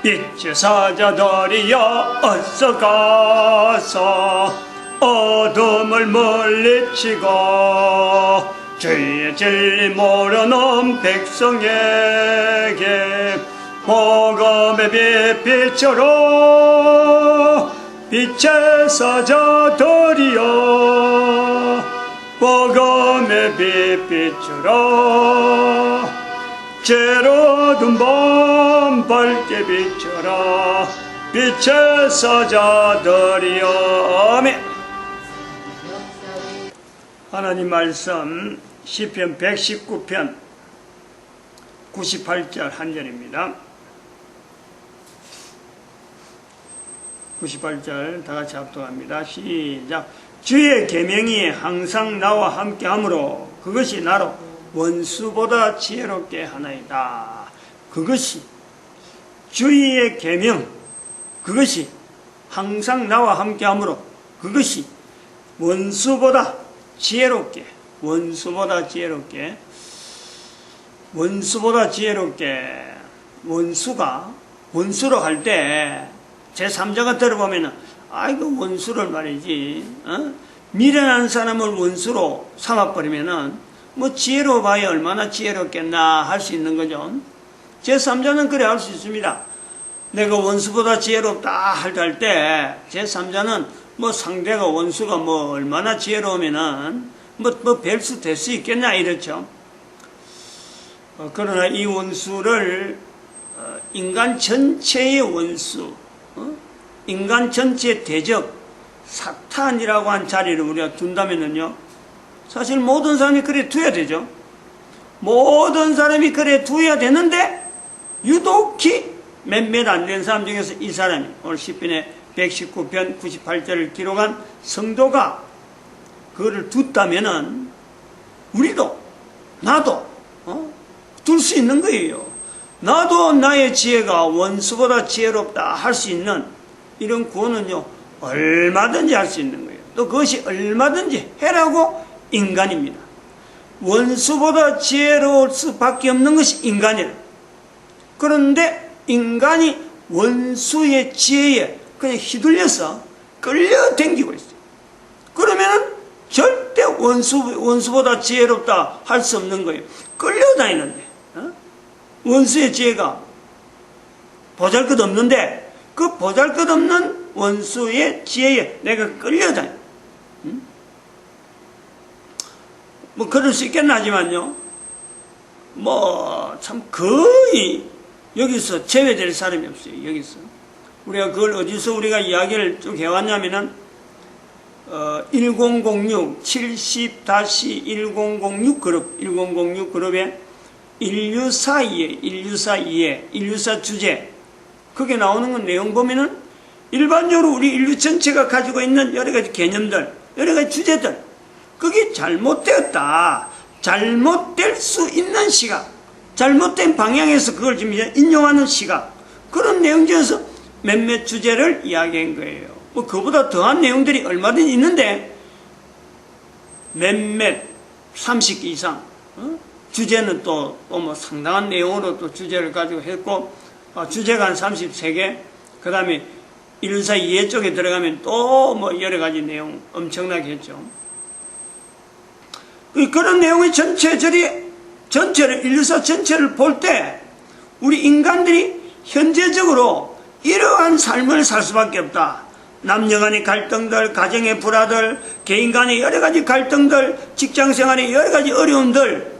빛의 사자들이여 어서 가서 어둠을 물리치고 주의 진리 모르는 백성에게 복음의 빛 비춰라. 빛의 사자들이여 복음의 빛 비춰라. 죄로든 밤 밝게 비춰라. 빛의 사자들이여. 아멘. 하나님 말씀 시편 119편 98절 한 절입니다. 98절 다같이 합독합니다. 시작. 주의 계명이 항상 나와 함께하므로 그것이 나로 원수보다 지혜롭게 하나이다. 그것이 주의 계명, 그것이 항상 나와 함께하므로 그것이 원수보다 지혜롭게, 원수보다 지혜롭게, 원수보다 지혜롭게. 원수가 원수로 갈 때 제3자가 들어보면은 아이고 원수를 말이지, 미련한 사람을 원수로 삼아버리면은 뭐 지혜로워 봐야 얼마나 지혜롭겠나 할 수 있는 거죠. 제3자는 그래 할 수 있습니다. 내가 원수보다 지혜롭다 할 때 제3자는 뭐 상대가 원수가 뭐 얼마나 지혜로우면은 뭐 별 수 될 수 있겠냐 이렇죠. 그러나 이 원수를 인간 전체의 원수, 인간 전체의 대적 사탄이라고 한 자리를 우리가 둔다면은요, 사실 모든 사람이 그래 두어야 되죠. 모든 사람이 그래 두어야 되는데 유독히 몇몇 안 된 사람 중에서 이 사람이 오늘 시편의 119편 98절을 기록한 성도가 그거를 뒀다면은 우리도 나도 둘 수 있는 거예요. 나도 나의 지혜가 원수보다 지혜롭다 할 수 있는 이런 구원은요 얼마든지 할 수 있는 거예요. 또 그것이 얼마든지 해라고 인간입니다. 원수보다 지혜로울 수밖에 없는 것이 인간이에요. 그런데 인간이 원수의 지혜에 그냥 휘둘려서 끌려당기고 있어요. 그러면 절대 원수보다 지혜롭다 할 수 없는 거예요. 끌려다니는데 원수의 지혜가 보잘것없는데 그 보잘것없는 원수의 지혜에 내가 끌려다녀. 뭐 그럴 수 있겠나 하지만요, 뭐 참 거의 여기서 제외될 사람이 없어요. 여기서 우리가 그걸 어디서 우리가 이야기를 쭉 해왔냐면은 1006 70-1006 그룹, 1006 그룹에 인류사 주제, 그게 나오는 건 내용 보면은 일반적으로 우리 인류 전체가 가지고 있는 여러 가지 개념들, 여러 가지 주제들, 그게 잘못되었다, 잘못될 수 있는 시각, 잘못된 방향에서 그걸 지금 인용하는 시각, 그런 내용 중에서 몇몇 주제를 이야기한 거예요. 뭐 그보다 더한 내용들이 얼마든지 있는데 몇몇 30개 이상 주제는 또 뭐 상당한 내용으로 또 주제를 가지고 했고, 주제가 한 33개, 그 다음에 1사 2회 쪽에 들어가면 또 뭐 여러 가지 내용 엄청나게 했죠. 그런 내용의 전체를 1사 전체를 볼 때 우리 인간들이 현재적으로 이러한 삶을 살 수밖에 없다. 남녀 간의 갈등들, 가정의 불화들, 개인 간의 여러 가지 갈등들, 직장 생활의 여러 가지 어려움들,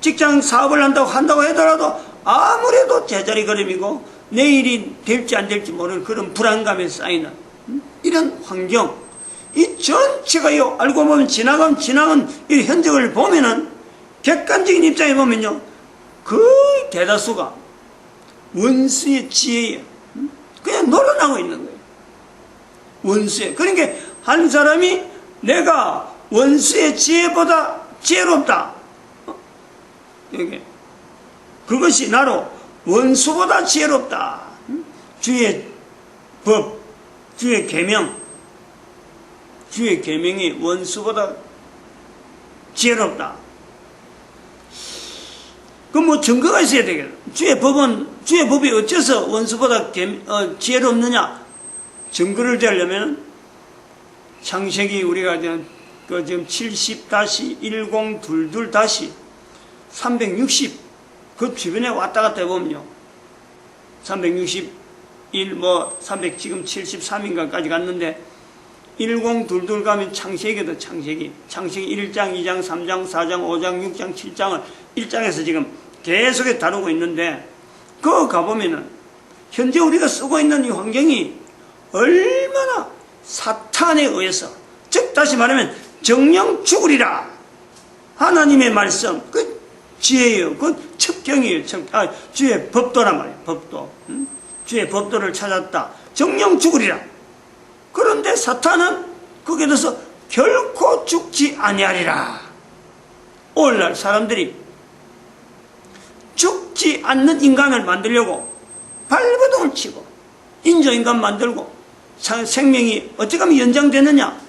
직장 사업을 한다고 하더라도 아무래도 제자리 걸음이고 내일이 될지 안 될지 모르는 그런 불안감에 쌓이는 이런 환경, 이 전체가요, 알고 보면 지나간 이 현적을 보면은, 객관적인 입장에 보면요, 거의 대다수가 원수의 지혜에 그냥 놀아나고 있는 거예요. 원수의. 그러니까 한 사람이 내가 원수의 지혜보다 지혜롭다, 여기 그것이 나로 원수보다 지혜롭다. 주의 법, 주의 계명, 주의 계명이 원수보다 지혜롭다. 그 뭐 증거가 있어야 되겠다. 주의 법이 어째서 원수보다 지혜롭느냐? 증거를 대려면 창세기 우리가 지금 70-1022-360 그 주변에 왔다 갔다 해보면요. 361 300 지금 73인가까지 갔는데 1022 가면 창세기도 창세기 1장, 2장, 3장, 4장, 5장, 6장, 7장을 1장에서 지금 계속 다루고 있는데 그거 가보면은 현재 우리가 쓰고 있는 이 환경이 얼마나 사탄에 의해서 즉 다시 말하면 정령 죽으리라 하나님의 말씀 그 지혜예요. 그 첩경이에요. 주의 법도란 말이에요. 법도. 주의 법도를 찾았다. 정령 죽으리라. 그런데 사탄은 거기에 대해서 결코 죽지 아니하리라. 오늘날 사람들이 죽지 않는 인간을 만들려고 발버둥을 치고 인조인간 만들고 생명이 어떻게 하면 연장되느냐?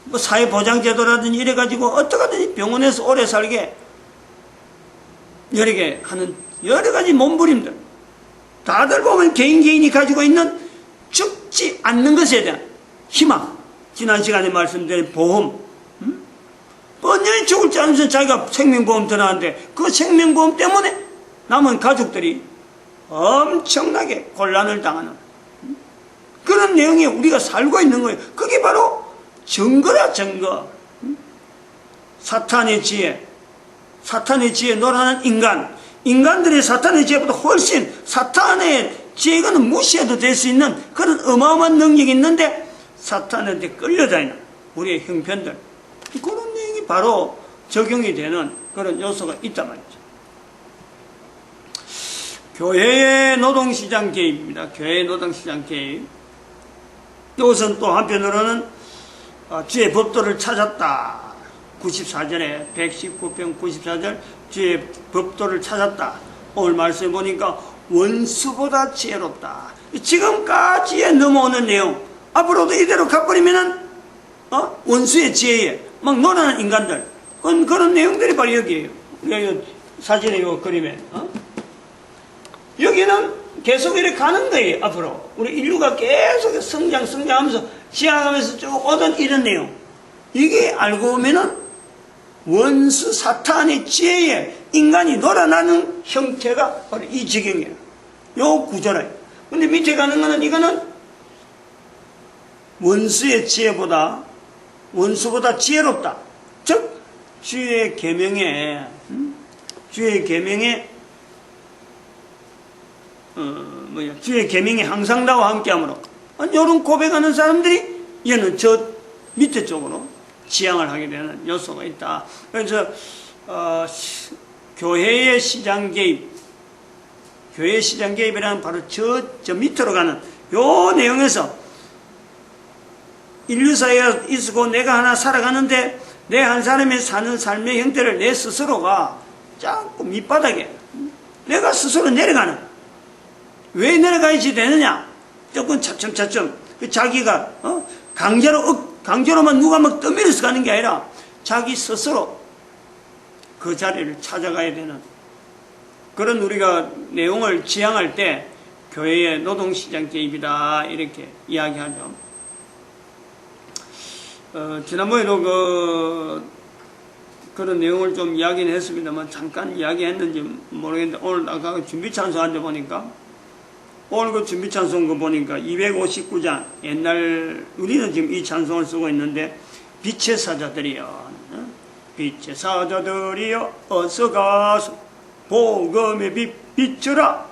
뭐 사회보장제도라든지 이래가지고 어떻게든 병원에서 오래 살게 여러 개 하는 여러 가지 몸부림들 다들 보면 개인이 가지고 있는 죽지 않는 것에 대한 희망 지난 시간에 말씀드린 보험 뻔히 죽을 줄 알면서 자기가 생명보험 들어가는데 그 생명보험 때문에 남은 가족들이 엄청나게 곤란을 당하는 그런 내용에 우리가 살고 있는 거예요. 그게 바로 증거라 증거. 사탄의 지혜 놀아나는 인간들이 사탄의 지혜보다 훨씬 사탄의 지혜가는 무시해도 될 수 있는 그런 어마어마한 능력이 있는데 사탄한테 끌려다니는 우리의 형편들 그런 내용이 바로 적용이 되는 그런 요소가 있단 말이죠. 교회의 노동시장 개입입니다. 교회의 노동시장 개입. 이것은 또 한편으로는 주의 법도를 찾았다. 94절에 119편 94절 주의 법도를 찾았다. 오늘 말씀해 보니까 원수보다 지혜롭다. 지금까지의 넘어오는 내용 앞으로도 이대로 가버리면은 원수의 지혜에 막 놀아나는 인간들 그런 내용들이 바로 여기에요. 우리가 사진에 이 그림에 여기는 계속 이렇게 가는 거예요. 앞으로 우리 인류가 계속 성장하면서 지나가면서 쭉 오던 이런 내용 이게 알고 보면은 원수 사탄의 지혜에 인간이 놀아나는 형태가 바로 이 지경이에요. 요 구조라요. 근데 밑에 가는 거는 이거는 원수의 지혜보다 원수보다 지혜롭다. 즉 주의 계명에 주의 계명이 항상 나와 함께하므로 이런 고백하는 사람들이 얘는 저 밑에 쪽으로 지향을 하게 되는 요소가 있다. 그래서 교회의 시장 개입이라는 바로 저 밑으로 가는 요 내용에서 인류 사회가 있고 내가 하나 살아가는데 내 한 사람이 사는 삶의 형태를 내 스스로가 자꾸 밑바닥에 내가 스스로 내려가는 왜 내려가야지 되느냐? 조금 차츰 자기가 강제로만 누가 막 떠밀어서 가는 게 아니라 자기 스스로 그 자리를 찾아가야 되는 그런 우리가 내용을 지향할 때 교회의 노동시장 개입이다 이렇게 이야기하죠. 지난번에도 그런 내용을 좀 이야기는 했습니다만 잠깐 이야기했는지 모르겠는데 오늘 아까 준비 찬송한 데 보니까 오늘 그 준비 찬송 거 보니까 259장 옛날 우리는 지금 이 찬송을 쓰고 있는데 빛의 사자들이여 빛의 사자들이여 어서 가서 복음의 빛 비추라.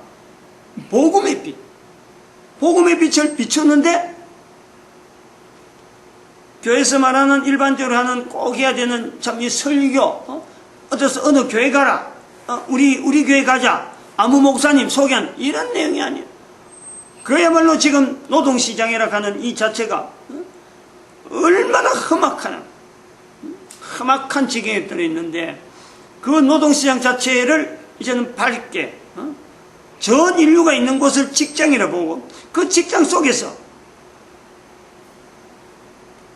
복음의 빛을 비추는데 교회에서 말하는 일반적으로 하는 꼭 해야 되는 참 이 설교 어디서 어느 교회 가라 우리 교회 가자 아무 목사님 소개한 이런 내용이 아니에요. 그야말로 지금 노동시장이라 하는 이 자체가 얼마나 험악한 지경에 들어있는데 그 노동시장 자체를 이제는 밝게 전 인류가 있는 곳을 직장이라 보고 그 직장 속에서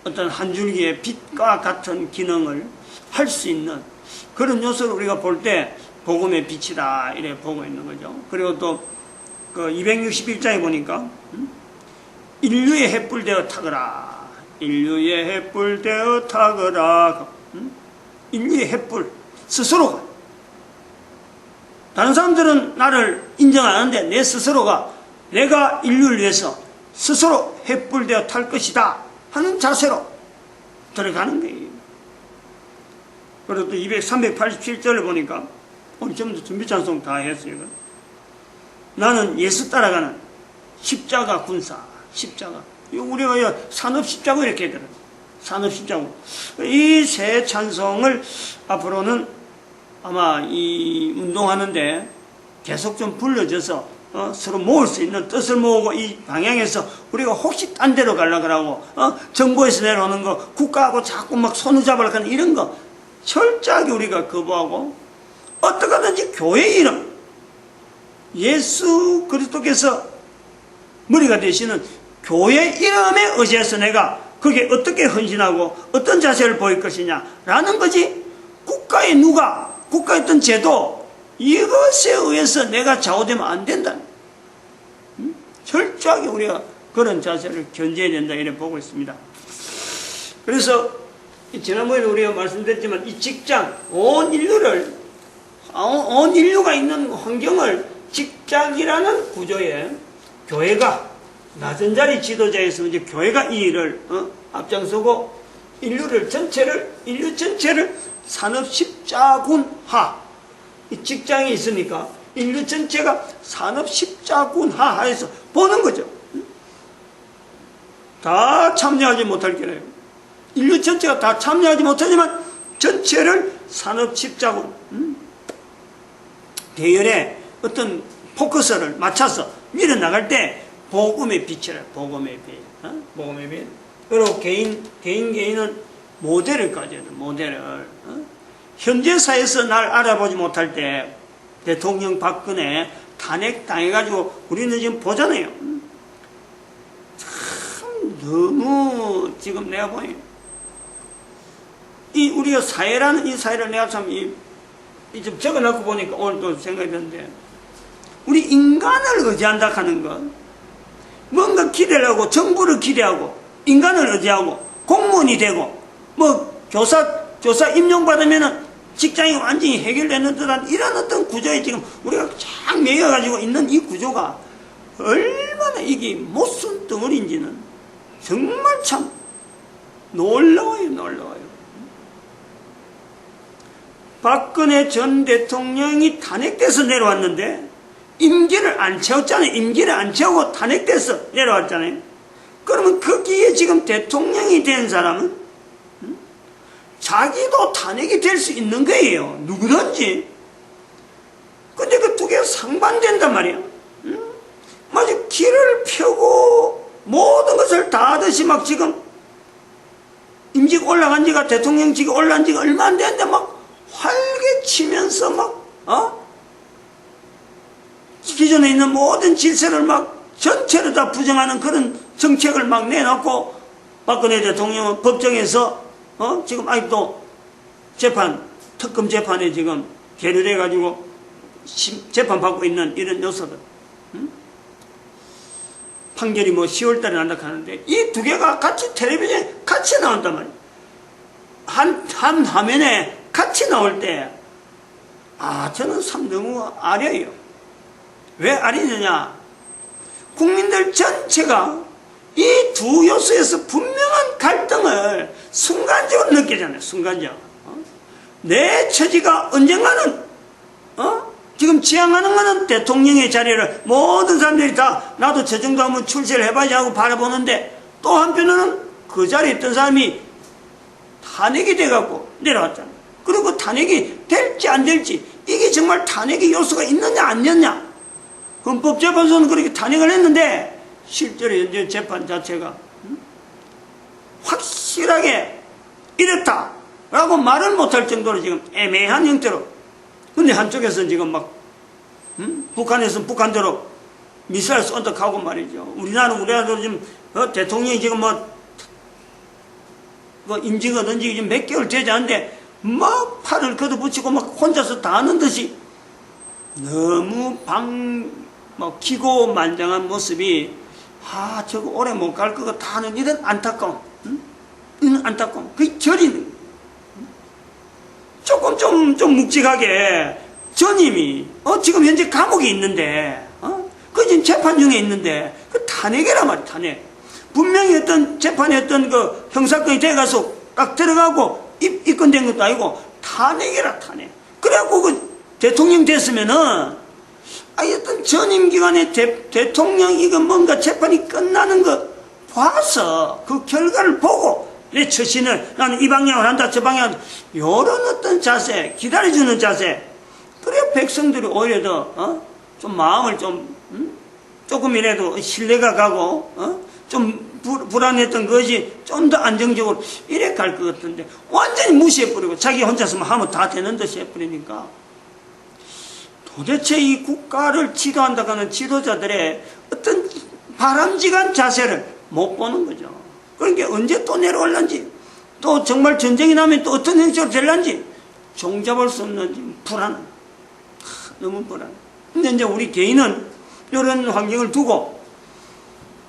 어떤 한 줄기의 빛과 같은 기능을 할 수 있는 그런 요소를 우리가 볼 때 복음의 빛이다 이래 보고 있는 거죠. 그리고 또 그 261장에 보니까 인류의 횃불 되어 타거라. 인류의 횃불 되어 타거라. 인류의 횃불 스스로가. 다른 사람들은 나를 인정 안 하는데 내 스스로가 내가 인류를 위해서 스스로 횃불 되어 탈 것이다 하는 자세로 들어가는 거예요. 그리고 또 387절을 보니까 오늘 전부 준비 찬송 다 했어요. 나는 예수 따라가는 십자가 군사. 십자가. 우리가 산업 십자가 이렇게 해야 되거든. 산업 십자가. 이 세 찬송을 앞으로는 아마 이 운동하는데 계속 좀 불러줘서 서로 모을 수 있는 뜻을 모으고 이 방향에서 우리가 혹시 딴 데로 가려고 하고 정부에서 내려오는 거 국가하고 자꾸 막 손을 잡으려고 하는 이런 거 철저하게 우리가 거부하고 어떻게 하든지 교회 이름 예수 그리스도께서 머리가 되시는 교회 이름에 의지해서 내가 그게 어떻게 헌신하고 어떤 자세를 보일 것이냐 라는 거지 국가의 누가 국가의 어떤 제도 이것에 의해서 내가 좌우되면 안 된다. 철저하게 우리가 그런 자세를 견제해야 된다 이렇게 보고 있습니다. 그래서 지난번에도 우리가 말씀드렸지만 이 직장 온 인류가 있는 환경을 직장이라는 구조에 교회가 낮은 자리 지도자에서 이제 교회가 이 일을 앞장서고 인류 전체를 산업 십자군화 이 직장이 있으니까 인류 전체가 산업 십자군화해서 보는 거죠. 다 참여하지 못할 게래요. 인류 전체가 다 참여하지 못하지만 전체를 산업 십자군 대열에 어떤 포커스를 맞춰서 밀어나갈 때 복음의 빛이라 복음의 빛 복음의 빛. 그리고 개인은 모델을 가져야 돼. 모델을 현재 사회에서 날 알아보지 못할 때 대통령 박근혜 탄핵 당해가지고 우리는 지금 보잖아요. 참 너무 지금 내가 보니 이 우리가 사회라는 이 사회를 내가 참 좀 적어놓고 보니까 오늘 또 생각이 드는데 우리 인간을 의지한다 하는 것 뭔가 기대를 하고 정부를 기대하고 인간을 의지하고 공무원이 되고 뭐 교사 임용받으면은 직장이 완전히 해결되는 듯한 이런 어떤 구조에 지금 우리가 쫙 매여가지고 있는 이 구조가 얼마나 이게 못쓴 덩어리인지는 정말 참 놀라워요. 박근혜 전 대통령이 탄핵돼서 내려왔는데 임기를 안 채웠잖아요. 임기를 안 채우고 탄핵돼서 내려왔잖아요. 그러면 거기에 지금 대통령이 된 사람은 자기도 탄핵이 될 수 있는 거예요. 누구든지. 근데 그 두 개가 상반된단 말이야. 마치 길을 펴고 모든 것을 다 하듯이 막 지금 임직 올라간 지가 대통령직이 올라간 지가 얼마 안 됐는데 막 활개치면서 막 기존에 있는 모든 질서를 막 전체를 다 부정하는 그런 정책을 막 내놓고 박근혜 대통령은 법정에서 지금 아직도 특검 재판에 지금 계류돼가지고 재판받고 있는 이런 요소들. 판결이 뭐 10월달에 난다고 하는데 이 두 개가 같이 텔레비전에 같이 나온단 말이에요. 한 화면에 같이 나올 때 저는 참 너무 아려요. 왜 아리느냐? 국민들 전체가 이 두 요소에서 분명한 갈등을 순간적으로 느끼잖아요. 순간적으로. 내 처지가 언젠가는 지금 지향하는 거는 대통령의 자리를 모든 사람들이 다 나도 저 정도 하면 출세를 해봐야지 하고 바라보는데 또 한편으로는 그 자리에 있던 사람이 탄핵이 돼갖고 내려왔잖아요. 그리고 탄핵이 될지 안 될지 이게 정말 탄핵의 요소가 있느냐 안 있느냐 헌법재판소는 그렇게 탄핵을 했는데 실제로 현재 재판 자체가 확실하게 이렇다라고 말을 못할 정도로 지금 애매한 형태로 근데 한쪽에서는 지금 막 북한에서는 북한대로 미사일 쏜다고 말이죠. 우리나라도 지금 대통령이 지금 뭐 임기가 던지기 지금 몇 개월 되지 않는데 막 팔을 걷어붙이고 막 혼자서 다 하는 듯이 너무 막 기고만장한 모습이, 저거 오래 못 갈 것 같아 하는 이런 안타까움, 이런 안타까움, 그게 절이는, 조금 좀 묵직하게, 전임이, 지금 현재 감옥에 있는데, 그 지금 재판 중에 있는데, 그 탄핵이란 말이야, 탄핵. 분명히 어떤 재판에 어떤 그 형사건이 돼가서 딱 들어가고 입건된 것도 아니고, 탄핵이라, 탄핵. 그래갖고 그 대통령 됐으면은, 어떤 전임 기간에 대통령 이거 뭔가 재판이 끝나는 거 봐서 그 결과를 보고 내 처신을 나는 이 방향을 한다 저 방향을 한다, 요런 어떤 자세, 기다려주는 자세, 그래야 백성들이 오히려 더 좀 마음을 좀 조금이라도 신뢰가 가고 좀 불안했던 것이 좀 더 안정적으로 이래 갈 것 같은데, 완전히 무시해버리고 자기 혼자서만 하면 다 되는 듯이 해버리니까, 도대체 이 국가를 지도한다고 하는 지도자들의 어떤 바람직한 자세를 못 보는 거죠. 그러니까 언제 또 내려올란지, 또 정말 전쟁이 나면 또 어떤 형식으로 될란지 종잡을 수 없는 불안, 너무 불안. 근데 이제 우리 개인은 이런 환경을 두고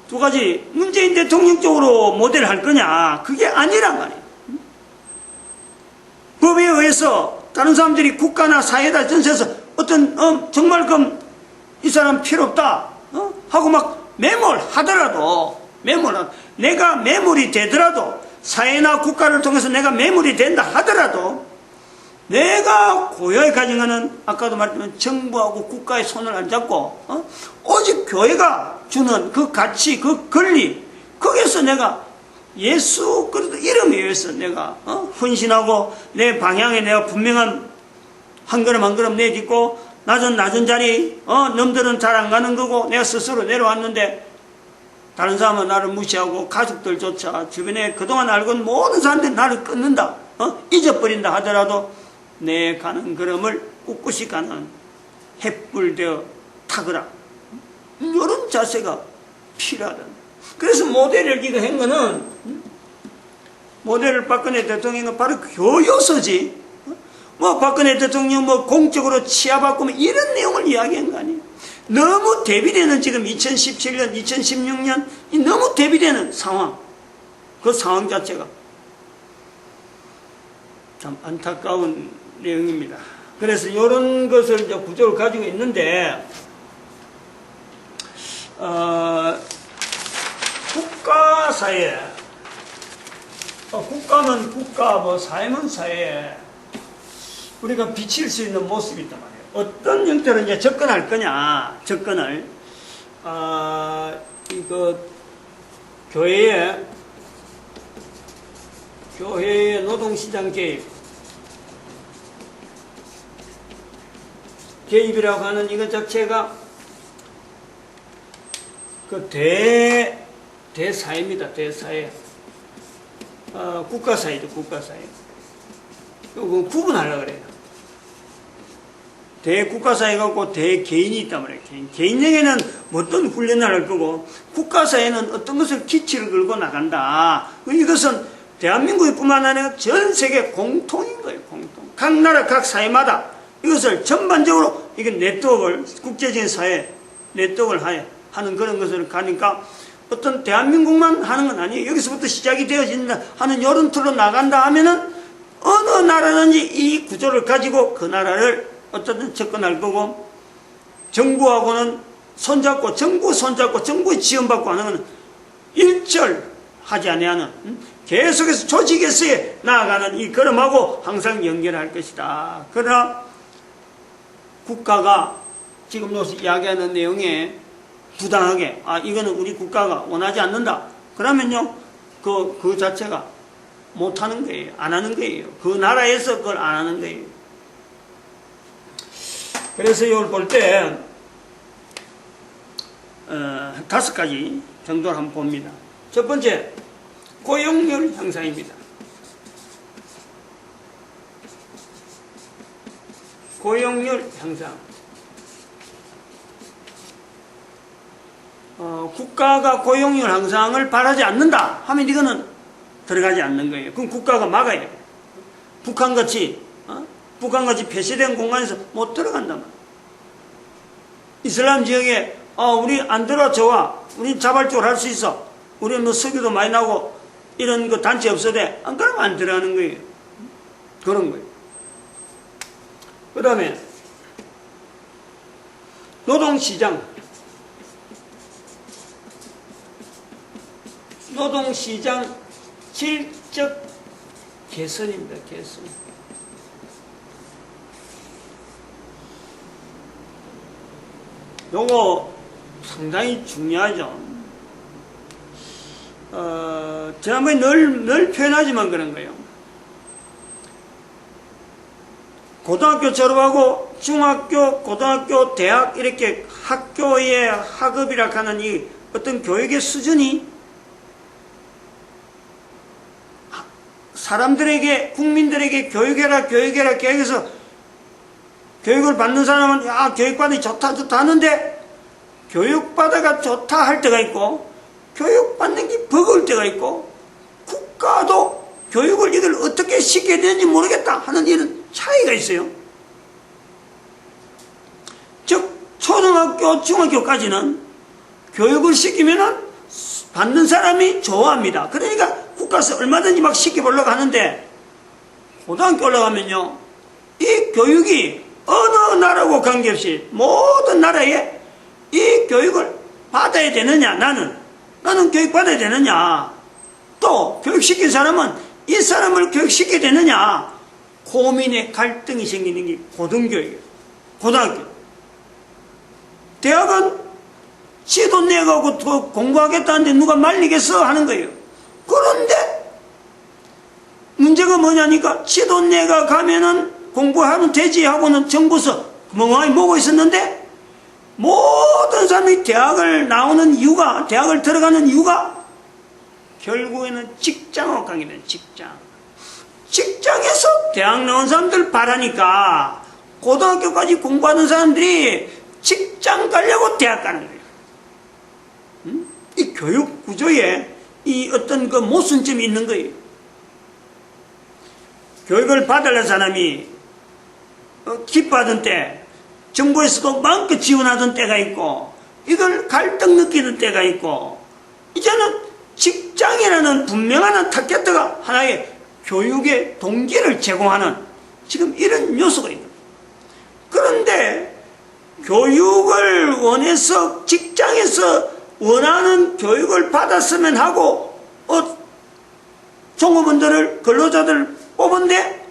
두 가지, 문재인 대통령 쪽으로 모델을 할 거냐, 그게 아니란 말이에요. 법에 의해서 다른 사람들이 국가나 사회다 전세에서 어떤 정말 이 사람 필요 없다 하고 막 매몰하더라도, 내가 매몰이 되더라도, 사회나 국가를 통해서 내가 매몰이 된다 하더라도, 내가 고요히 가져가는, 아까도 말했지만 정부하고 국가의 손을 안 잡고 오직 교회가 주는 그 가치, 그 권리, 거기에서 내가 예수 그리스도 이름에 의해서 내가 헌신하고 내 방향에 내가 분명한 한 걸음 한 걸음 내딛고, 낮은 자리, 놈들은 잘 안 가는 거고 내가 스스로 내려왔는데, 다른 사람은 나를 무시하고 가족들조차 주변에 그동안 알고는 모든 사람들이 나를 끊는다, 잊어버린다 하더라도 내 가는 걸음을 꿋꿋이 가는 햇불되어 타거라, 이런 자세가 필요하다. 그래서 모델을 기도한 거는, 모델을 박근혜 대통령은 바로 교요서지, 박근혜 대통령 공적으로 치아받고 이런 내용을 이야기한 거 아니에요. 너무 대비되는, 지금 2017년, 2016년, 너무 대비되는 상황, 그 상황 자체가 참 안타까운 내용입니다. 그래서 이런 것을 이제 구조를 가지고 있는데, 국가사회, 국가는 국가, 사회는 사회, 우리가 비칠 수 있는 모습이 있단 말이에요. 어떤 형태로 이제 접근할 거냐, 접근을, 이거, 교회의 노동시장 개입이라고 하는 이것 자체가 그 대사회입니다. 대사회. 국가사회죠, 국가사회. 이거 구분하려고 그래요. 대국가사회가 있고 대개인이 있단 말이에요. 개인에게는 어떤 훈련을 할 거고, 국가사회는 어떤 것을 기치를 걸고 나간다. 이것은 대한민국이 뿐만 아니라 전 세계 공통인 거예요, 공통. 각 나라, 각 사회마다 이것을 전반적으로, 이게 네트워크를, 국제적인 사회, 네트워크를 하는 그런 것을 가니까, 어떤 대한민국만 하는 건 아니에요. 여기서부터 시작이 되어진다 하는 이런 틀로 나간다 하면은, 어느 나라든지 이 구조를 가지고 그 나라를 어쨌든 접근할 거고, 정부하고는 손잡고, 정부의 지원받고 하는 것은 일절하지 아니하는, 계속해서 조직에서의 나아가는 이 걸음하고 항상 연결할 것이다. 그러나 국가가 지금 여기서 이야기하는 내용에 부당하게, 이거는 우리 국가가 원하지 않는다, 그러면요, 그 자체가 못하는 거예요. 안 하는 거예요. 그 나라에서 그걸 안 하는 거예요. 그래서 이걸 볼 때 5가지 정도를 한번 봅니다. 첫 번째, 고용률 향상입니다. 고용률 향상. 국가가 고용률 향상을 바라지 않는다 하면 이거는 들어가지 않는 거예요. 그럼 국가가 막아야 돼요. 북한같이 북한같이 폐쇄된 공간에서 못 들어간단 말이야. 이슬람 지역에 우리 안 들어와 좋아. 우리 자발적으로 할 수 있어. 우리 뭐 석유도 많이 나고 이런 거 단체 없어도 돼. 안 그러면 안 들어가는 거예요. 그런 거예요. 그 다음에 노동시장 질적 개선입니다. 개선. 요거 상당히 중요하죠. 지난번에 늘 표현하지만 그런 거예요. 고등학교 졸업하고 중학교, 고등학교, 대학 이렇게 학교의 학업이라 하는 이 어떤 교육의 수준이 사람들에게, 국민들에게 교육해라 계획해서 교육을 받는 사람은 교육받으니 좋다 하는데 교육받아가 좋다 할 때가 있고 교육받는 게 버거울 때가 있고 국가도 교육을 이걸 어떻게 시켜야 되는지 모르겠다 하는 이런 차이가 있어요. 즉 초등학교, 중학교까지는 교육을 시키면은 받는 사람이 좋아합니다. 그러니까 국가에서 얼마든지 막 시켜보려고 하는데 고등학교 올라가면요 이 교육이 어느 나라고 관계없이 모든 나라에 이 교육을 받아야 되느냐, 나는 교육받아야 되느냐, 또 교육시킨 사람은 이 사람을 교육시켜야 되느냐, 고민의 갈등이 생기는 게 고등교육이에요. 고등학교. 대학은 지 돈 내가고 공부하겠다는데 누가 말리겠어 하는 거예요. 그런데 문제가 뭐냐니까 지 돈 내가 가면은 공부하면 되지 하고는 정부에서 멍하니 보고 있었는데 모든 사람이 대학을 나오는 이유가, 대학을 들어가는 이유가 결국에는 직장으로 가게 돼요. 직장에서 대학 나온 사람들 바라니까 고등학교까지 공부하는 사람들이 직장 가려고 대학 가는 거예요. 이 교육 구조에 이 어떤 그 모순점이 있는 거예요. 교육을 받으려는 사람이 기뻐하던 때 정부에서도 마음껏 지원하던 때가 있고 이걸 갈등 느끼는 때가 있고 이제는 직장이라는 분명한 타겟가 하나의 교육의 동기를 제공하는 지금 이런 요소가 있는 거예요. 그런데 교육을 원해서 직장에서 원하는 교육을 받았으면 하고 종업원들을 근로자들 뽑은데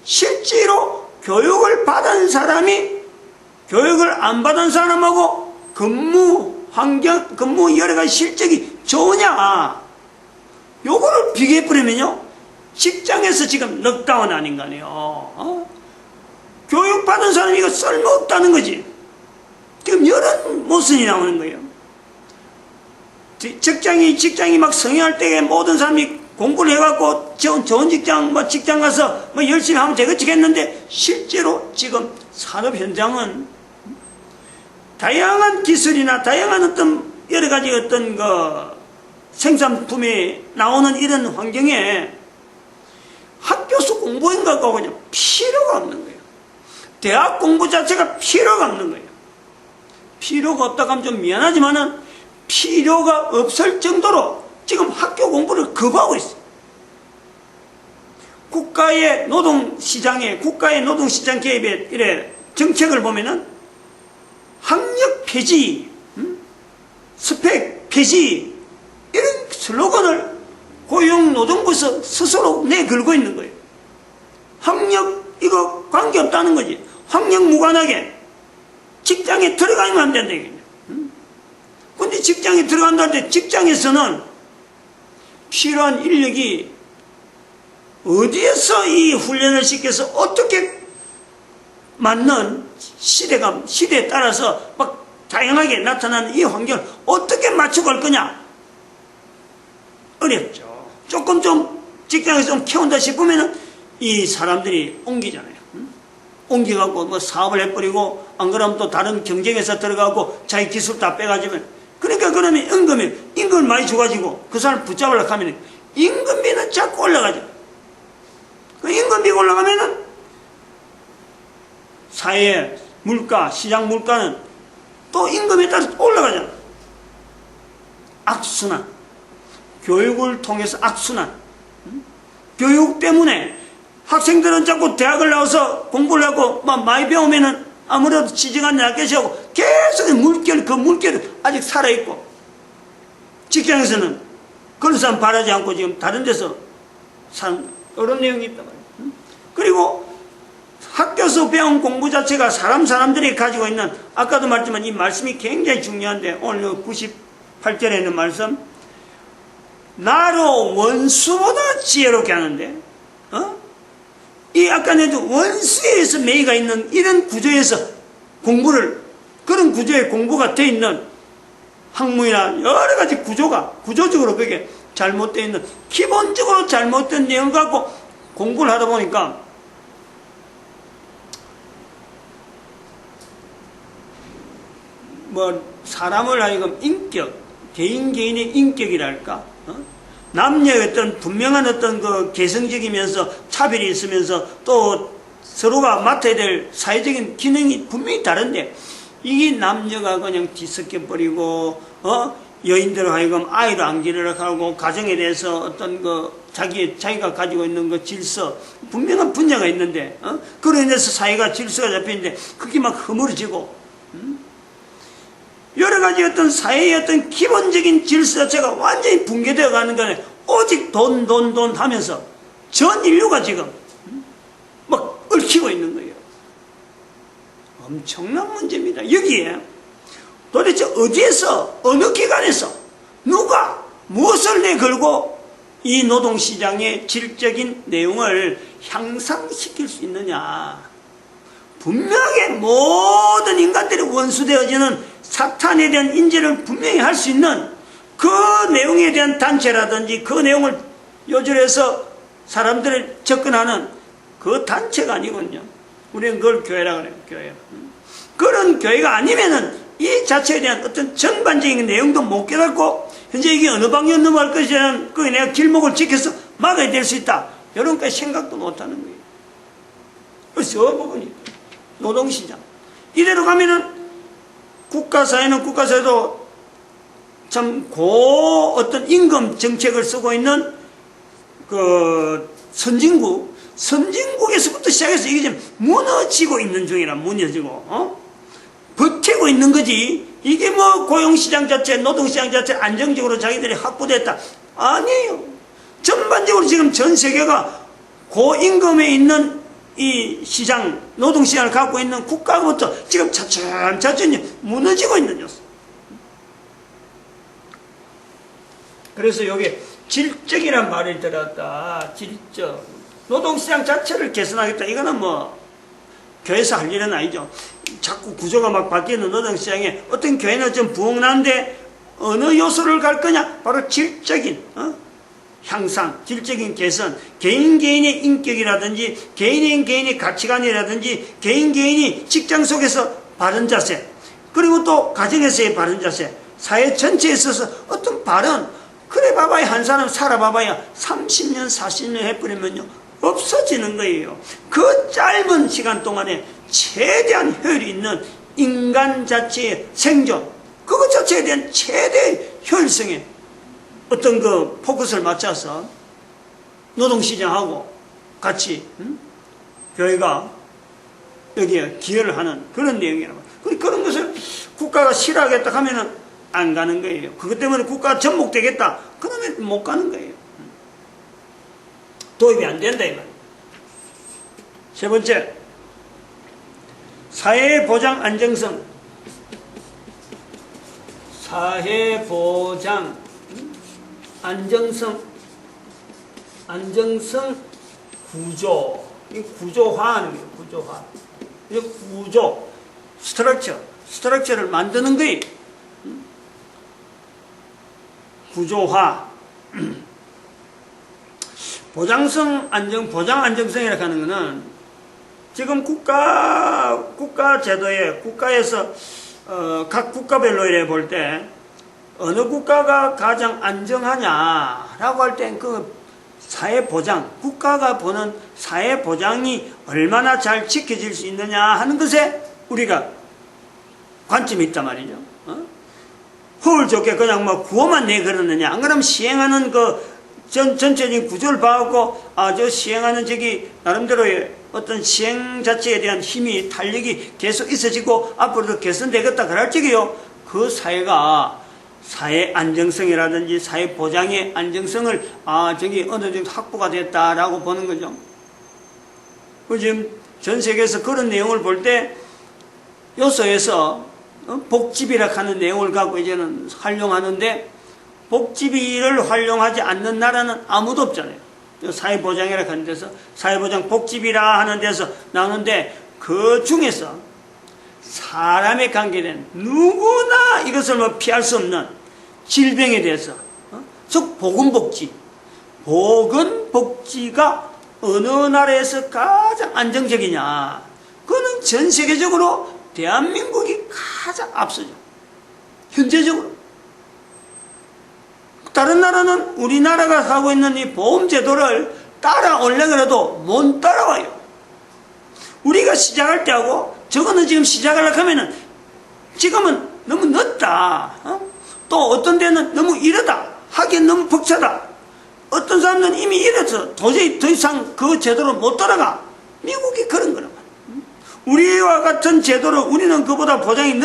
실제로 교육을 받은 사람이 교육을 안 받은 사람하고 근무 환경, 근무 여러 가지 실적이 좋으냐 요거를 비교해버리면요 직장에서 지금 넉다운 아닌 거 아니에요. 교육 받은 사람이 이거 쓸모없다는 거지. 지금 이런 모순이 나오는 거예요. 직장이 막 성행할 때에 모든 사람이 공부를 해갖고 좋은 직장 가서 열심히 하면 되겠지겠는데 실제로 지금 산업 현장은 다양한 기술이나 다양한 어떤 여러 가지 어떤 그 생산품이 나오는 이런 환경에 학교에서 공부한 것하고 그냥 필요가 없는 거예요. 대학 공부 자체가 필요가 없는 거예요. 필요가 없다고 하면 좀 미안하지만은 필요가 없을 정도로 지금 학교 공부를 거부하고 있어요. 국가의 노동시장 개입에 이래 정책을 보면은 학력 폐지, 스펙 폐지 이런 슬로건을 고용노동부에서 스스로 내걸고 있는 거예요. 학력 이거 관계없다는 거지. 학력 무관하게 직장에 들어가면 안 된다. 근데 직장에 들어간다는데 직장에서는 필요한 인력이 어디에서 이 훈련을 시켜서 어떻게 맞는 시대에 따라서 막 다양하게 나타나는 이 환경을 어떻게 맞춰갈 거냐? 어렵죠. 조금 좀 직장에서 좀 키운다 싶으면은 이 사람들이 옮기잖아요. 옮겨갖고 뭐 사업을 해버리고 안 그러면 또 다른 경쟁에서 들어가고 자기 기술 다 빼가지면 그러니까 그러면 임금을 많이 줘가지고 그 사람 붙잡으려고 하면 임금비는 자꾸 올라가죠. 그 임금이 올라가면은 사회 물가, 시장 물가는 또 임금에 따라서 올라가잖아. 악순환. 교육을 통해서 악순환. 교육 때문에 학생들은 자꾸 대학을 나와서 공부를 하고 막 많이 배우면은 아무래도 지정한 낫겠지 하고 계속 그 물결이 아직 살아있고, 직장에서는 그런 사람 바라지 않고 지금 다른 데서 산 그런 내용이 있단 말이에요. 그리고 학교에서 배운 공부 자체가 사람들이 가지고 있는, 아까도 말했지만 이 말씀이 굉장히 중요한데, 오늘 98절에 있는 말씀, 나로 원수보다 지혜롭게 하는데, 이 아까 내가 원수에 의해서 매이가 있는 이런 구조에서 그런 구조의 공부가 돼 있는 학문이나 여러 가지 구조적으로 그게 잘못되어 있는, 기본적으로 잘못된 내용을 갖고 공부를 하다 보니까 사람을 하여금 개인의 인격이랄까, 남녀의 어떤 분명한 어떤 그 개성적이면서 차별이 있으면서 또 서로가 맡아야 될 사회적인 기능이 분명히 다른데, 이게 남녀가 그냥 뒤섞여버리고, 여인들을 하여금 아이를 안 기르라고 가정에 대해서 어떤 자기가 가지고 있는 그 질서, 분명한 분야가 있는데, 그로 인해서 사회가 질서가 잡혀있는데, 그게 막 허물어지고, 여러 가지 어떤 사회의 어떤 기본적인 질서 자체가 완전히 붕괴되어 가는 거네. 오직 돈 하면서 전 인류가 지금 막 얽히고 있는 거예요. 엄청난 문제입니다. 여기에 도대체 어디에서, 어느 기관에서 누가 무엇을 내걸고 이 노동시장의 질적인 내용을 향상시킬 수 있느냐. 분명하게 모든 인간들이 원수되어지는 사탄에 대한 인지를 분명히 할 수 있는 그 내용에 대한 단체라든지 그 내용을 요절해서 사람들을 접근하는 그 단체가 아니거든요. 우리는 그걸 교회라고 그래요. 교회. 그런 교회가 아니면은 이 자체에 대한 어떤 전반적인 내용도 못 깨닫고, 현재 이게 어느 방향 넘어갈 것이라는 그 내가 길목을 지켜서 막아야 될 수 있다, 이런 거 생각도 못 하는 거예요. 그래서 저 부분이 노동시장. 이대로 가면은 국가사회도 참 어떤 임금 정책을 쓰고 있는 그 선진국에서부터 시작해서 이게 지금 무너지고 있는 중이라, 버티고 있는 거지. 이게 고용시장 자체, 노동시장 자체 안정적으로 자기들이 확보됐다, 아니에요. 전반적으로 지금 전 세계가 고임금에 있는 이 시장, 노동시장을 갖고 있는 국가부터 지금 차츰 무너지고 있는 녀석. 그래서 여기 질적이란 말을 들었다. 질적. 노동시장 자체를 개선하겠다. 이거는 교회에서 할 일은 아니죠. 자꾸 구조가 막 바뀌는 노동시장에 어떤 교회는 좀 부흥나는데 어느 요소를 갈 거냐? 바로 질적인, 향상, 질적인 개선, 개인의 인격이라든지 개인의 가치관이라든지 개인이 직장 속에서 바른 자세, 그리고 또 가정에서의 바른 자세, 사회 전체에 있어서 어떤 바른, 그래 봐봐야 한 사람 살아봐봐야 30년 40년 해버리면요 없어지는 거예요. 그 짧은 시간 동안에 최대한 효율이 있는 인간 자체의 생존, 그것 자체에 대한 최대의 효율성에 어떤 그 포커스를 맞춰서 노동시장하고 같이 교회가 여기에 기여를 하는 그런 내용이라고. 그런 것을 국가가 싫어하겠다 하면은 안 가는 거예요. 그것 때문에 국가가 전복되겠다 그러면 못 가는 거예요. 도입이 안 된다 이 말이에요. 세 번째, 사회보장 안정성. 사회보장 안정성 구조. 이 구조화하는 거예요. 구조화. 이 구조, 스트럭처를 만드는 거예요. 구조화. 보장 안정성이라고 하는 거는 지금 국가 제도에, 국가에서, 각 국가별로 이래 볼 때, 어느 국가가 가장 안정하냐라고 할 땐 그 사회보장, 국가가 보는 사회보장이 얼마나 잘 지켜질 수 있느냐 하는 것에 우리가 관점이 있단 말이죠. 허울 좋게 그냥 뭐 구호만 내걸었느냐, 안 그러면 시행하는 전체적인 구조를 봐갖고, 저 시행하는 나름대로의 어떤 시행 자체에 대한 힘이, 탄력이 계속 있어지고, 앞으로도 개선되겠다, 그럴 적에요. 그 사회가, 사회 안정성이라든지 사회 보장의 안정성을, 어느 정도 확보가 됐다라고 보는 거죠. 지금 전 세계에서 그런 내용을 볼 때, 요소에서, 복지비라 하는 내용을 갖고 이제는 활용하는데, 복지비를 활용하지 않는 나라는 아무도 없잖아요. 사회보장이라 하는 데서, 사회보장 복지비라 하는 데서 나오는데, 그 중에서 사람에 관계된 누구나 이것을 피할 수 없는 질병에 대해서, 즉 보건복지, 보건복지가 어느 나라에서 가장 안정적이냐, 그거는 전 세계적으로 대한민국이 가장 앞서죠. 현재적으로. 다른 나라는 우리나라가 하고 있는 이 보험제도를 따라오려고 해도 못 따라와요. 우리가 시작할 때하고 저거는 지금 시작하려고 하면은 지금은 너무 늦다. 또 어떤 데는 너무 이르다. 하기엔 너무 벅차다. 어떤 사람들은 이미 이래서 도저히 더 이상 그 제도를 못 따라가. 미국이 그런 거란 말이야. 우리와 같은 제도를 우리는 그보다 보장이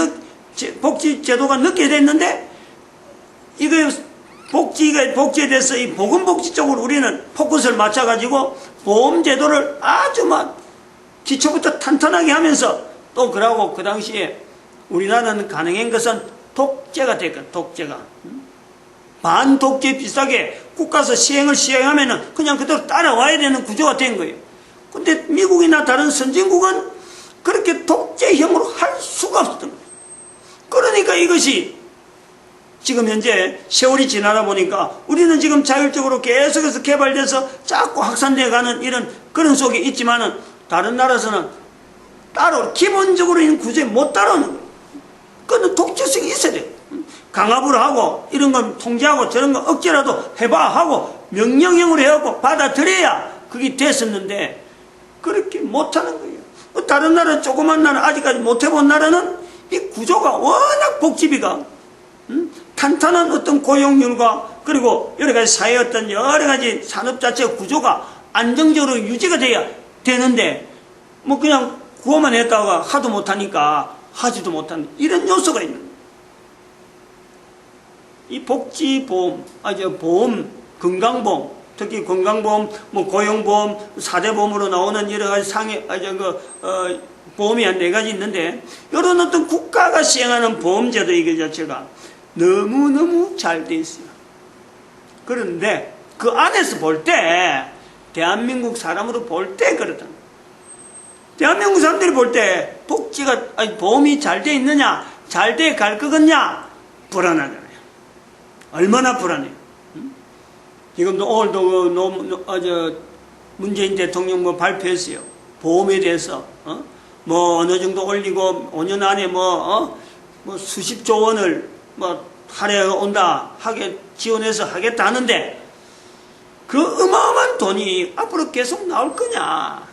복지 제도가 늦게 됐는데 이거 복지에 대해서 이 보건복지 쪽으로 우리는 포커스를 맞춰가지고 보험제도를 아주 기초부터 탄탄하게 하면서 또 그러고 그 당시에 우리나라는 가능한 것은 독재가 됐거든, 독재가. 반독재 비슷하게 국가에서 시행하면은 그냥 그대로 따라와야 되는 구조가 된 거예요. 근데 미국이나 다른 선진국은 그렇게 독재형으로 할 수가 없었던 거예요. 그러니까 이것이 지금 현재 세월이 지나다 보니까 우리는 지금 자율적으로 계속해서 개발돼서 자꾸 확산되어 가는 이런 그런 속에 있지만은 다른 나라에서는 기본적으로 있는 구조에 못 따라오는 거예요. 그건 독재성이 있어야 돼요. 강압으로 하고 이런 건 통제하고 저런 건 억지라도 해봐 하고 명령형으로 해갖고 받아들여야 그게 됐었는데 그렇게 못하는 거예요. 다른 나라, 조그만 나라, 아직까지 못해본 나라는 이 구조가 워낙 복지비가 탄탄한 어떤 고용률과 그리고 여러 가지 사회의 어떤 여러 가지 산업 자체의 구조가 안정적으로 유지가 돼야 되는데 그냥 구호만 했다가 하도 못하니까 하지도 못하는 이런 요소가 있는 거예요. 이 복지보험, 보험, 건강보험, 특히 건강보험, 고용보험, 4대 보험으로 나오는 여러 가지 보험이 한 4가지 있는데, 이런 어떤 국가가 시행하는 보험제도 이거 자체가 너무너무 잘 돼 있어요. 그런데 그 안에서 볼 때, 대한민국 사람으로 볼 때 그렇다. 대한민국 사람들이 볼 때 보험이 잘 돼 있느냐, 잘 돼 갈 거겠냐, 불안하잖아요. 얼마나 불안해요. 지금도 오늘도 문재인 대통령 발표했어요. 보험에 대해서 어느 정도 올리고 5년 안에 수십조 원을 할애가 온다 지원해서 하겠다 하는데 그 어마어마한 돈이 앞으로 계속 나올 거냐?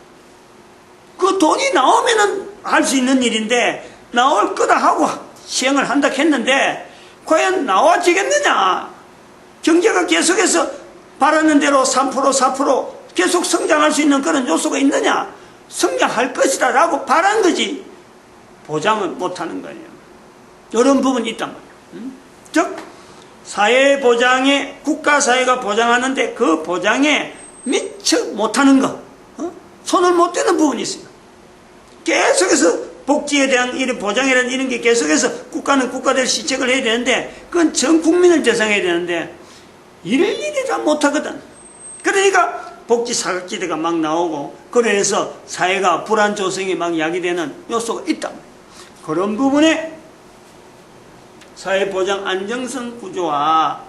그 돈이 나오면은 할 수 있는 일인데 나올 거다 하고 시행을 한다 했는데 과연 나와지겠느냐? 경제가 계속해서 바라는 대로 3%, 4% 계속 성장할 수 있는 그런 요소가 있느냐? 성장할 것이다 라고 바란 거지 보장을 못하는 거예요. 이런 부분이 있단 말이에요. 즉 사회보장에 국가사회가 보장하는데 그 보장에 미처 못하는 거, 손을 못 대는 부분이 있어요. 계속해서 복지에 대한 이런 보장이라는 이런 게 계속해서 국가는 국가대로 시책을 해야 되는데 그건 전 국민을 대상해야 되는데 일일이 다 못하거든. 그러니까 복지 사각지대가 막 나오고 그래서 사회가 불안 조성이 막 야기되는 요소가 있다. 그런 부분에 사회보장 안정성 구조와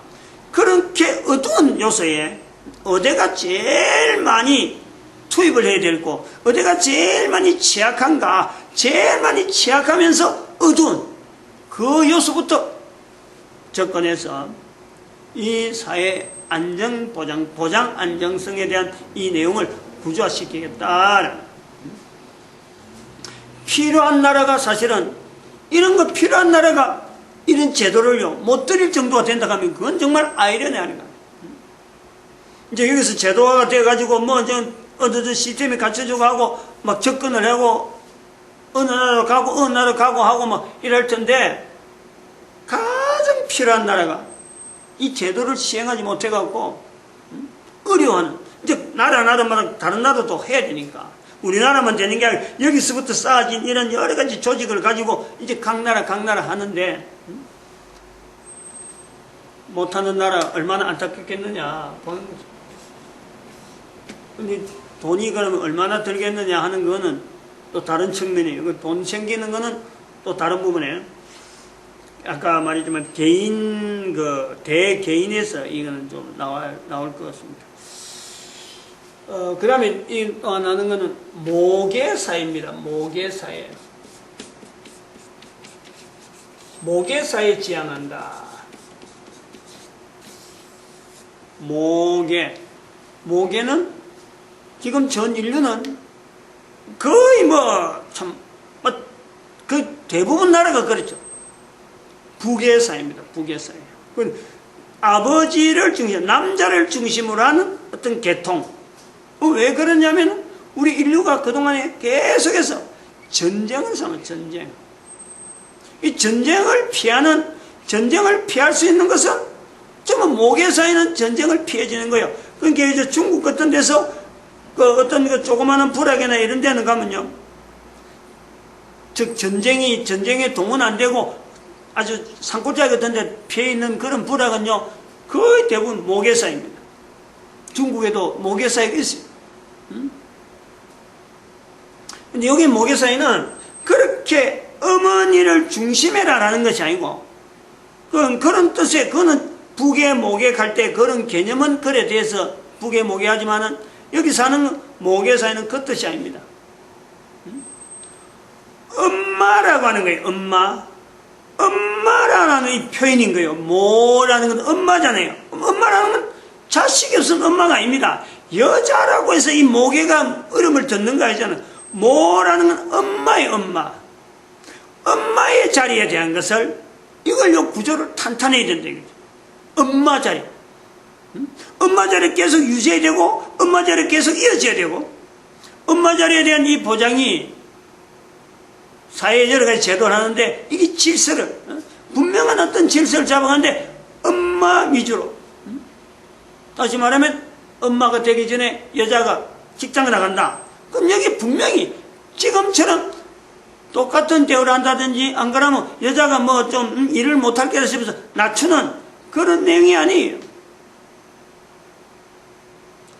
그렇게 어두운 요소에 어디가 제일 많이 투입을 해야 되고 어디가 제일 많이 취약한가, 제일 많이 취약하면서 어두운 그 요소부터 접근해서 이 사회 보장 안정성에 대한 이 내용을 구조화시키겠다. 필요한 나라가 사실은 이런 거 필요한 나라가 이런 제도를요 못 들일 정도가 된다 하면 그건 정말 아이러니하는 거야. 이제 여기서 제도화가 돼가지고 어느 시스템이 갖춰지고 하고 막 접근을 하고 어느 나라로 가고 하고 막 이럴 텐데 가장 필요한 나라가 이 제도를 시행하지 못해갖고 어려워하는 이제 나라마다 다른 나라도 해야 되니까 우리나라만 되는 게 아니라 여기서부터 쌓아진 이런 여러 가지 조직을 가지고 이제 각 나라 하는데 못하는 나라 얼마나 안타깝겠느냐 보는 거죠. 근데 돈이 그러면 얼마나 들겠느냐 하는 거는 또 다른 측면이에요. 돈 생기는 거는 또 다른 부분이에요. 아까 말했지만 대개인에서 이거는 좀 나올 것 같습니다. 그 다음에 나는 거는 모계사회입니다. 모계사회. 모계사회 지향한다. 모계는 지금 전 인류는 거의 그 대부분 나라가 그렇죠. 부계사회입니다. 부계사회. 아버지를 남자를 중심으로 하는 어떤 계통. 왜 그러냐면 우리 인류가 그동안에 계속해서 전쟁을 삼아 전쟁. 이 전쟁을 피할 수 있는 것은 정말 모계사회는 전쟁을 피해지는 거예요. 그러니까 이제 중국 같은 데서 어떤 조그마한 불악이나 이런 데는 가면요. 즉 전쟁에 동원 안 되고 아주 산골짜기 같은 데 피해 있는 그런 불악은요. 거의 대부분 모계사회입니다. 중국에도 모계사회가 있어요. 근데 여기 모계사회는 그렇게 어머니를 중심에라라는 것이 아니고 그런 뜻에 그거는 북에 모계 갈 때 그런 개념은 그래 돼서 북에 모계 하지만은 여기 사는 모계사회는 그 뜻이 아닙니다. 엄마라고 하는 거예요. 엄마라는 이 표현인 거예요. 모라는 건 엄마잖아요. 엄마라는 건 자식이 없으면 엄마가 아닙니다. 여자라고 해서 이 모계가 어려움을 듣는 거 아니잖아요. 모라는 건 엄마의 엄마. 엄마의 자리에 대한 것을 이걸 요 구조를 탄탄해야 된다 이거죠. 엄마 자리. 엄마 자리에 계속 유지해야 되고 엄마 자리에 계속 이어져야 되고 엄마 자리에 대한 이 보장이 사회에 여러 가지 제도를 하는데 이게 질서를 분명한 어떤 질서를 잡아가는데 엄마 위주로 다시 말하면 엄마가 되기 전에 여자가 직장에 나간다. 그럼 여기 분명히 지금처럼 똑같은 대우를 한다든지 안 그러면 여자가 뭐 좀 일을 못할 게라 싶어서 낮추는 그런 내용이 아니에요.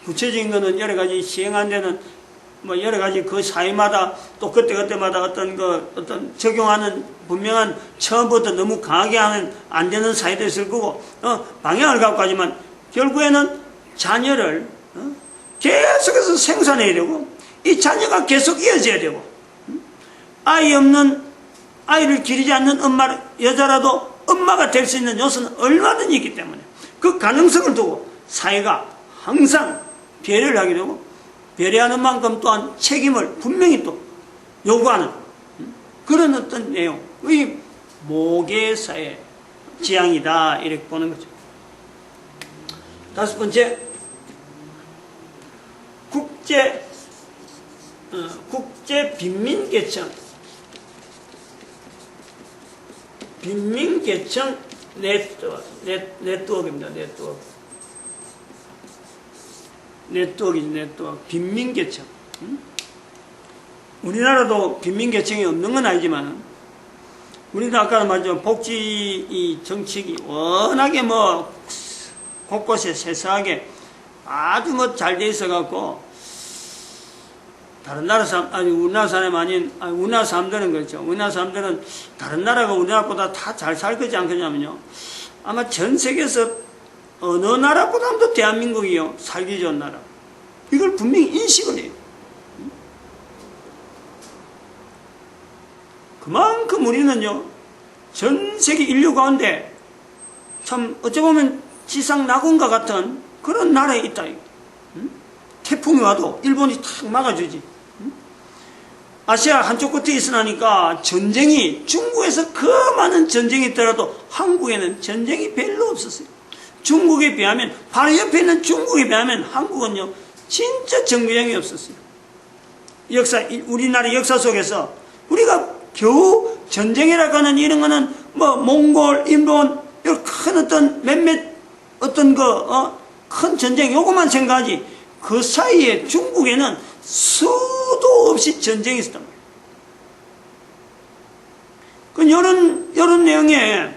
구체적인 거는 여러 가지 시행한 데는 뭐 여러 가지 그 사회마다 또 그때마다 어떤 적용하는 분명한 처음부터 너무 강하게 하면 안 되는 사회도 있을 거고 방향을 갖고 하지만 결국에는 자녀를 계속해서 생산해야 되고 이 자녀가 계속 이어져야 되고 아이를 기르지 않는 여자라도 엄마가 될 수 있는 요소는 얼마든지 있기 때문에 그 가능성을 두고 사회가 항상 배려를 하게 되고 배려하는 만큼 또한 책임을 분명히 또 요구하는 그런 어떤 내용 이 모계사회 지향이다 이렇게 보는 거죠. 다섯 번째 국제 빈민계층 네트워크입니다. 네트워크. 빈민계층. 우리나라도 빈민계층이 없는 건 아니지만, 우리도 아까 말했지만, 복지 이 정책이 워낙에 곳곳에 세세하게 아주 잘 돼 있어갖고, 다른 나라 사람, 우리나라 사람이 아닌, 우리나라 사람들은 그렇죠. 우리나라 사람들은 다른 나라가 우리나라보다 다 잘 살 거지 않겠냐면요. 아마 전 세계에서 어느 나라보다도 대한민국이요. 살기 좋은 나라. 이걸 분명히 인식을 해요. 그만큼 우리는요. 전 세계 인류 가운데 참 어찌 보면 지상 낙원과 같은 그런 나라에 있다. 태풍이 와도 일본이 탁 막아주지. 아시아 한쪽 끝에 있으니까 전쟁이, 중국에서 그 많은 전쟁이 있더라도 한국에는 전쟁이 별로 없었어요. 중국에 비하면, 바로 옆에 있는 중국에 비하면 한국은요 진짜 정비장이 없었어요. 우리나라 역사 속에서 우리가 겨우 전쟁이라고 하는 이런 거는 뭐 몽골, 일본 이런 큰 어떤 큰 전쟁 요것만 생각하지, 그 사이에 중국에는 수도 없이 전쟁이 있었단 말이에요. 이런 내용에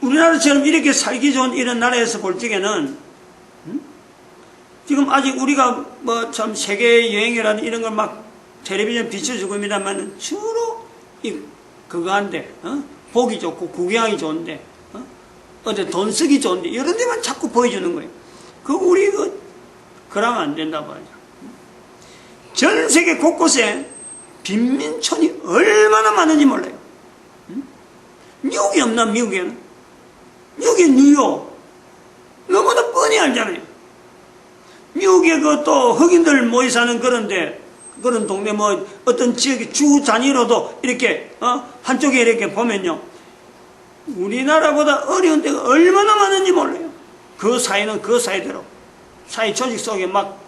우리나라처럼 이렇게 살기 좋은 이런 나라에서 볼 적에는 지금 아직 우리가 뭐 참 세계 여행이라는 이런 걸 막 텔레비전 비춰주고 있습니다만 주로 그거 한데 보기 좋고 구경하기 좋은데 어디 돈 쓰기 좋은데 이런 데만 자꾸 보여주는 거예요. 우리 그러면 안 된다고 하죠. 전 세계 곳곳에 빈민촌이 얼마나 많은지 몰라요. 미국이 없나, 미국에는? 미국의 뉴욕. 너무나 뻔히 알잖아요. 미국에 또 흑인들 모여 사는 그런 동네 어떤 지역의 주 단위로도 이렇게, 한쪽에 이렇게 보면요. 우리나라보다 어려운 데가 얼마나 많은지 몰라요. 그 사이는 그 사이대로. 사회 조직 속에 막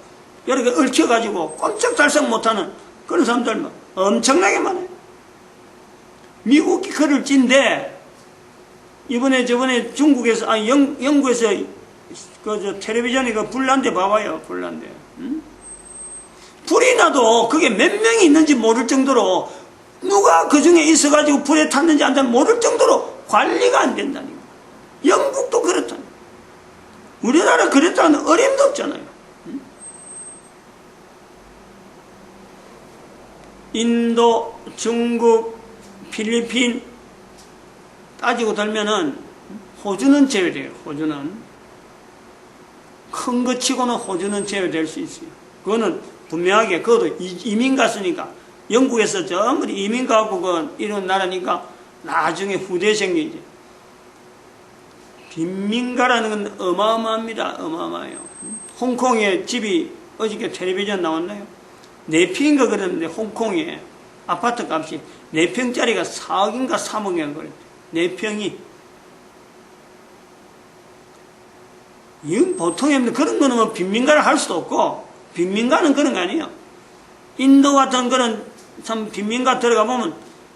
여러 개 얽혀가지고 꼼짝달싹 못하는 그런 사람들 엄청나게 많아요. 미국이 그럴 찐데 저번에 중국에서 영국에서 텔레비전에 불난데 봐봐요. 불난데 불이 나도 그게 몇 명이 있는지 모를 정도로, 누가 그 중에 있어가지고 불에 탔는지 안 탔는지 모를 정도로 관리가 안 된다니까. 영국도 그렇다니. 우리나라 그랬다는 어림도 없잖아요. 인도, 중국, 필리핀 따지고 들면은 호주는 제외돼요. 호주는 큰 거 치고는 호주는 제외될 수 있어요. 그거는 분명하게, 그것도 이민 갔으니까, 영국에서 전부 이민 가고 이런 나라니까 나중에 후대 생기지. 빈민가라는 건 어마어마합니다. 어마어마해요. 홍콩에 집이 어저께 텔레비전 나왔나요? 4평인가 그랬는데 홍콩에 아파트 값이 4평짜리가 4억인가 3억인가 그랬대. 4평이. 이건 보통의 그런 거는 뭐 빈민가를 할 수도 없고, 빈민가는 그런 거 아니에요. 인도 같은 그런 참 빈민가 들어가 보면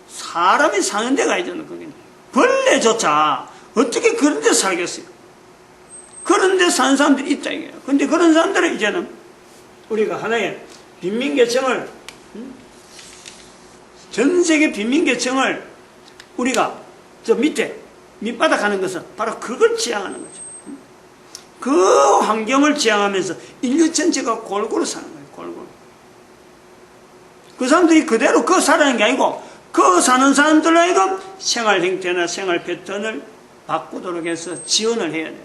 사람이 사는 데가 있잖아요. 거기는 벌레조차 어떻게 그런 데 살겠어요? 그런 데 사는 사람들이 있다 이거예요. 근데 그런 사람들은 이제는 우리가 하나의 빈민계층을, 전 세계 빈민계층을 우리가 저 밑바닥 하는 것은 바로 그걸 지향하는 거죠. 그 환경을 지향하면서 인류 전체가 골고루 사는 거예요. 골고루. 그 사람들이 그대로 살아가는 게 아니고, 사는 사람들로 하여금 생활 형태나 생활 패턴을 바꾸도록 해서 지원을 해야 돼요.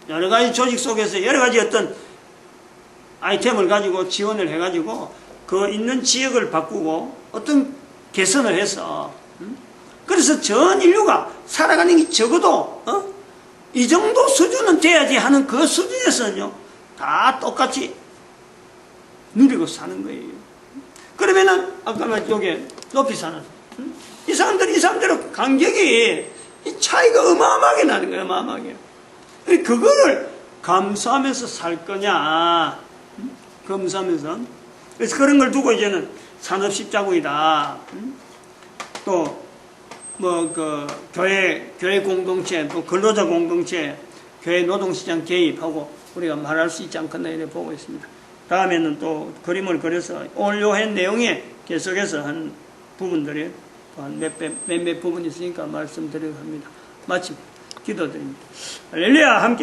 여러 가지 조직 속에서 여러 가지 어떤 아이템을 가지고 지원을 해가지고 그 있는 지역을 바꾸고 어떤 개선을 해서, 그래서 전 인류가 살아가는 게 적어도 이 정도 수준은 돼야지 하는 그 수준에서는요 다 똑같이 누리고 사는 거예요. 그러면은 아까 말한 요게 높이 사는 이 사람들은 간격이 이 차이가 어마어마하게 나는 거예요. 어마어마하게. 그거를 감수하면서 살 거냐, 감수하면서. 그래서 그런 걸 두고 이제는 산업십자군이다. 또 교회 공동체, 또 근로자 공동체, 교회 노동시장 개입하고 우리가 말할 수 있지 않겠나 이렇게 보고 있습니다. 다음에는 또 그림을 그려서 오늘 요한 내용에 계속해서 한 부분들이 한 몇몇 부분이 있으니까 말씀드리려 합니다. 마침 기도드립니다. 할렐루야. 함께